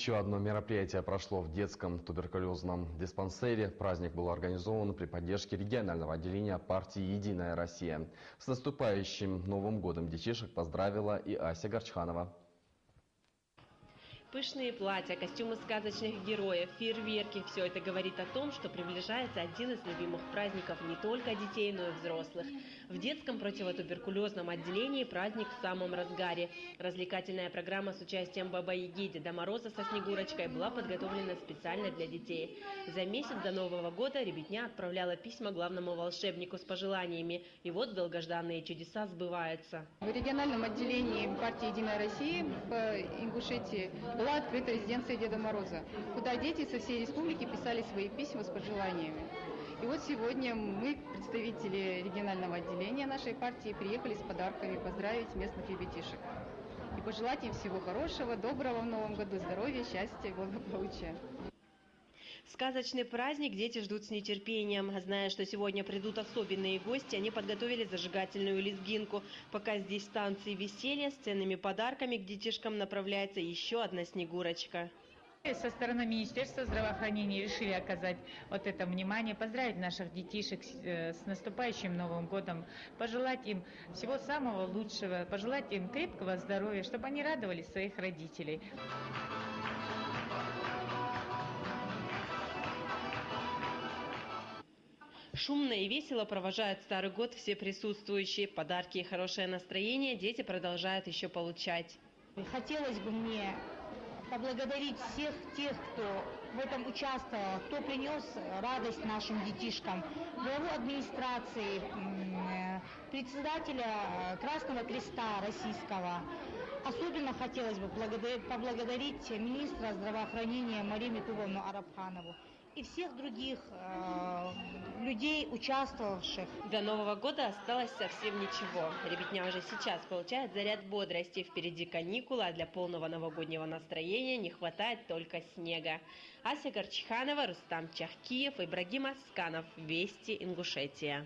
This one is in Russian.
Еще одно мероприятие прошло в детском туберкулезном диспансере. Праздник был организован при поддержке регионального отделения партии «Единая Россия». С наступающим Новым годом детишек поздравила и Ася Горчханова. Пышные платья, костюмы сказочных героев, фейерверки – все это говорит о том, что приближается один из любимых праздников не только детей, но и взрослых. В детском противотуберкулезном отделении праздник в самом разгаре. Развлекательная программа с участием Бабы-Яги, Деда Мороза со Снегурочкой была подготовлена специально для детей. За месяц до Нового года ребятня отправляла письма главному волшебнику с пожеланиями. И вот долгожданные чудеса сбываются. В региональном отделении партии «Единая Россия» в Ингушетии была открыта резиденция Деда Мороза, куда дети со всей республики писали свои письма с пожеланиями. И вот сегодня мы, представители регионального отделения нашей партии, приехали с подарками поздравить местных ребятишек и пожелать им всего хорошего, доброго в Новом году, здоровья, счастья и благополучия. Сказочный праздник дети ждут с нетерпением. Зная, что сегодня придут особенные гости, они подготовили зажигательную лезгинку. Пока здесь станции веселья, с ценными подарками к детишкам направляется еще одна Снегурочка. Со стороны Министерства здравоохранения решили оказать вот это внимание, поздравить наших детишек с наступающим Новым годом, пожелать им всего самого лучшего, пожелать им крепкого здоровья, чтобы они радовали своих родителей. Шумно и весело провожают Старый год все присутствующие. Подарки и хорошее настроение дети продолжают еще получать. Хотелось бы мне поблагодарить всех тех, кто в этом участвовал, кто принес радость нашим детишкам, главу администрации, председателя Красного Креста Российского. Особенно хотелось бы поблагодарить министра здравоохранения Марину Тубовну Арабханову и всех других людей, участвовавших. До Нового года осталось совсем ничего. Ребятня уже сейчас получает заряд бодрости. Впереди каникулы, а для полного новогоднего настроения не хватает только снега. Ася Горчханова, Рустам Чахкиев, Ибрагим Асканов. Вести, Ингушетия.